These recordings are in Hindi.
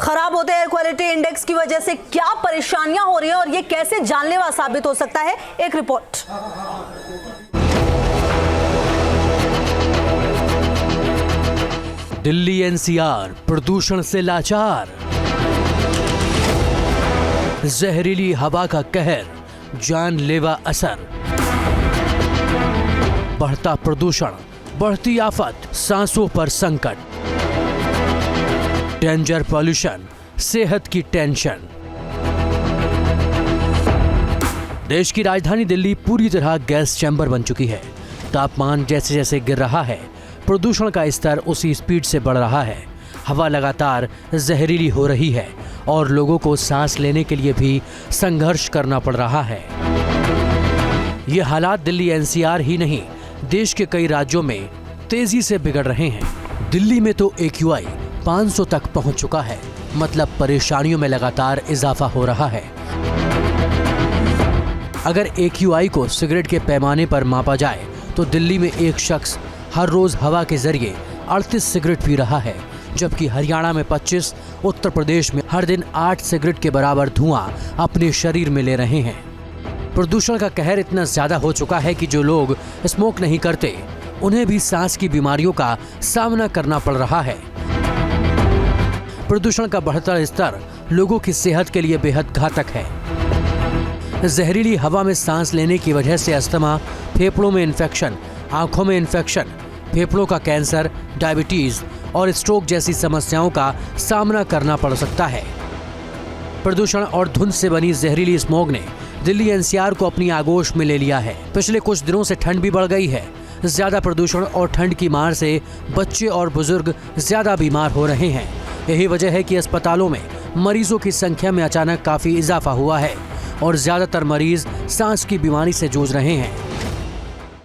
खराब होते एयर क्वालिटी इंडेक्स की वजह से क्या परेशानियां हो रही हैं और ये कैसे जानलेवा साबित हो सकता है, एक रिपोर्ट। दिल्ली एनसीआर प्रदूषण से लाचार, जहरीली हवा का कहर, जानलेवा असर, बढ़ता प्रदूषण, बढ़ती आफत, सांसों पर संकट, डेंजर पॉल्यूशन, सेहत की टेंशन। देश की राजधानी दिल्ली पूरी तरह गैस चैम्बर बन चुकी है। तापमान जैसे जैसे गिर रहा है, प्रदूषण का स्तर उसी स्पीड से बढ़ रहा है। हवा लगातार जहरीली हो रही है और लोगों को सांस लेने के लिए भी संघर्ष करना पड़ रहा है। ये हालात दिल्ली एनसीआर ही नहीं, देश के कई राज्यों में तेजी से बिगड़ रहे हैं। दिल्ली में तो AQI 500 तक पहुंच चुका है, मतलब परेशानियों में लगातार इजाफा हो रहा है। अगर AQI को सिगरेट के पैमाने पर मापा जाए तो दिल्ली में एक शख्स हर रोज हवा के जरिए 38 सिगरेट पी रहा है, जबकि हरियाणा में 25, उत्तर प्रदेश में हर दिन 8 सिगरेट के बराबर धुआं अपने शरीर में ले रहे हैं। प्रदूषण का कहर इतना ज्यादा हो चुका है कि जो लोग स्मोक नहीं करते उन्हें भी सांस की बीमारियों का सामना करना पड़ रहा है। प्रदूषण का बढ़ता स्तर लोगों की सेहत के लिए बेहद घातक है। जहरीली हवा में सांस लेने की वजह से अस्थमा, फेफड़ों में इन्फेक्शन, आंखों में इन्फेक्शन, फेफड़ों का कैंसर, डायबिटीज और स्ट्रोक जैसी समस्याओं का सामना करना पड़ सकता है। प्रदूषण और धुंध से बनी जहरीली स्मोग ने दिल्ली एनसीआर को अपनी आगोश में ले लिया है। पिछले कुछ दिनों से ठंड भी बढ़ गई है। ज्यादा प्रदूषण और ठंड की मार से बच्चे और बुजुर्ग ज्यादा बीमार हो रहे हैं। यही वजह है कि अस्पतालों में मरीजों की संख्या में अचानक काफी इजाफा हुआ है और ज्यादातर मरीज सांस की बीमारी से जूझ रहे हैं।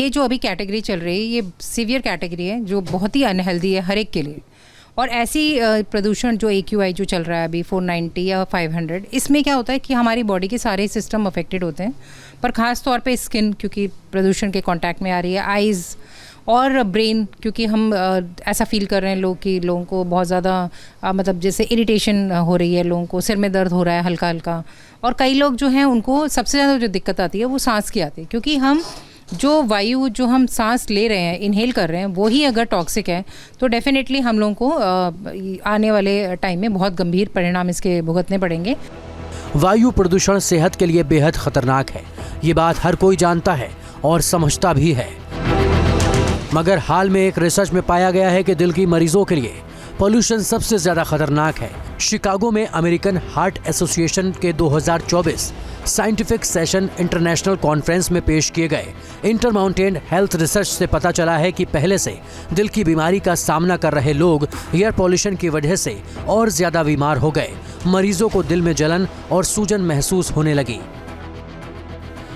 ये जो अभी कैटेगरी चल रही है, ये सीवियर कैटेगरी है जो बहुत ही अनहेल्दी है हर एक के लिए। और ऐसी प्रदूषण जो AQI जो चल रहा है अभी 490 या 500, इसमें क्या होता है कि हमारी बॉडी के सारे सिस्टम अफेक्टेड होते हैं, पर ख़ास तौर पे स्किन क्योंकि प्रदूषण के कांटेक्ट में आ रही है, आइज़ और ब्रेन क्योंकि हम ऐसा फील कर रहे हैं लोगों को बहुत ज़्यादा मतलब जैसे इरिटेशन हो रही है, लोगों को सिर में दर्द हो रहा है हल्का हल्का। और कई लोग जो हैं उनको सबसे ज़्यादा जो दिक्कत आती है वो सांस की आती है, क्योंकि हम जो वायु जो हम सांस ले रहे हैं, इनहेल कर रहे हैं, वो ही अगर टॉक्सिक है तो डेफिनेटली हम लोगों को आने वाले टाइम में बहुत गंभीर परिणाम इसके भुगतने पड़ेंगे। वायु प्रदूषण सेहत के लिए बेहद खतरनाक है, ये बात हर कोई जानता है और समझता भी है। मगर हाल में एक रिसर्च में पाया गया है कि दिल की मरीजों के लिए पॉल्यूशन सबसे ज्यादा खतरनाक है। शिकागो में अमेरिकन हार्ट एसोसिएशन के 2024 साइंटिफिक सेशन इंटरनेशनल कॉन्फ्रेंस में पेश किए गए इंटरमाउंटेन हेल्थ रिसर्च से पता चला है कि पहले से दिल की बीमारी का सामना कर रहे लोग एयर पॉल्यूशन की वजह से और ज्यादा बीमार हो गए। मरीजों को दिल में जलन और सूजन महसूस होने लगी।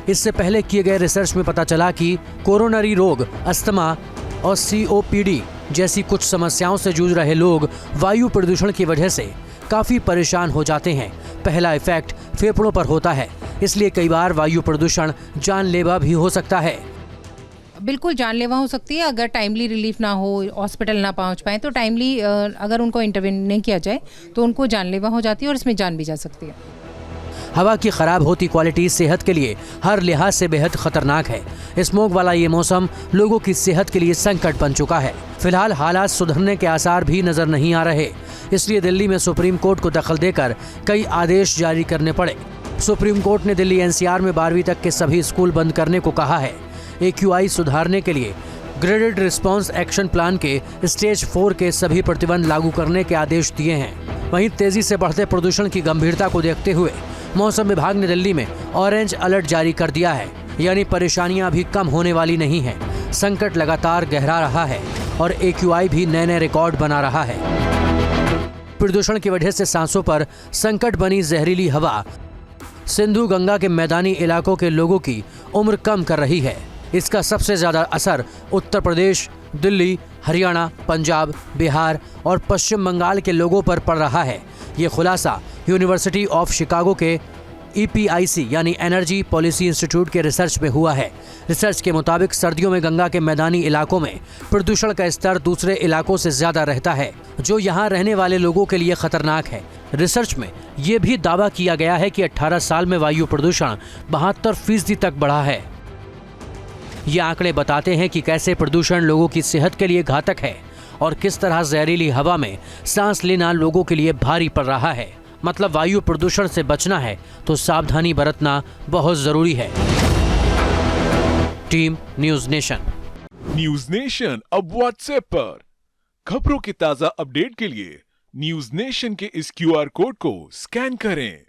इससे पहले किए गए रिसर्च में पता चला कि कोरोनरी रोग, अस्थमा और COPD जैसी कुछ समस्याओं से जूझ रहे लोग वायु प्रदूषण की वजह से काफी परेशान हो जाते हैं। पहला इफेक्ट फेफड़ों पर होता है, इसलिए कई बार वायु प्रदूषण जानलेवा भी हो सकता है। बिल्कुल जानलेवा हो सकती है अगर टाइमली रिलीफ ना हो, हॉस्पिटल ना पहुंच पाए तो टाइमली अगर उनको इंटरवेन नहीं किया जाए तो उनको जानलेवा हो जाती है और इसमें जान भी जा सकती है। हवा की खराब होती क्वालिटी सेहत के लिए हर लिहाज से बेहद खतरनाक है। स्मोक वाला ये मौसम लोगों की सेहत के लिए संकट बन चुका है। फिलहाल हालात सुधरने के आसार भी नजर नहीं आ रहे, इसलिए दिल्ली में सुप्रीम कोर्ट को दखल देकर कई आदेश जारी करने पड़े। सुप्रीम कोर्ट ने दिल्ली एनसीआर में 12वीं तक के सभी स्कूल बंद करने को कहा है। AQI सुधारने के लिए ग्रेडेड रिस्पॉन्स एक्शन प्लान के स्टेज 4 के सभी प्रतिबंध लागू करने के आदेश दिए हैं। वहीं तेजी से बढ़ते प्रदूषण की गंभीरता को देखते हुए मौसम विभाग ने दिल्ली में ऑरेंज अलर्ट जारी कर दिया है, यानी परेशानियां अभी कम होने वाली नहीं हैं। संकट लगातार गहरा रहा है और AQI भी नए नए रिकॉर्ड बना रहा है। प्रदूषण की वजह से सांसों पर संकट बनी जहरीली हवा सिंधु गंगा के मैदानी इलाकों के लोगों की उम्र कम कर रही है। इसका सबसे ज्यादा असर उत्तर प्रदेश, दिल्ली, हरियाणा, पंजाब, बिहार और पश्चिम बंगाल के लोगों पर पड़ रहा है। ये खुलासा यूनिवर्सिटी ऑफ शिकागो के EPIC यानी एनर्जी पॉलिसी इंस्टीट्यूट के रिसर्च में हुआ है। रिसर्च के मुताबिक सर्दियों में गंगा के मैदानी इलाकों में प्रदूषण का स्तर दूसरे इलाकों से ज्यादा रहता है, जो यहाँ रहने वाले लोगों के लिए खतरनाक है। रिसर्च में ये भी दावा किया गया है कि 18 साल में वायु प्रदूषण 72% तक बढ़ा है। ये आंकड़े बताते हैं कि कैसे प्रदूषण लोगों की सेहत के लिए घातक है और किस तरह जहरीली हवा में सांस लेना लोगों के लिए भारी पड़ रहा है। मतलब वायु प्रदूषण से बचना है तो सावधानी बरतना बहुत जरूरी है। Team news nation. News nation अब व्हाट्सएप पर खबरों के ताजा अपडेट के लिए न्यूज नेशन के इस QR कोड को स्कैन करें।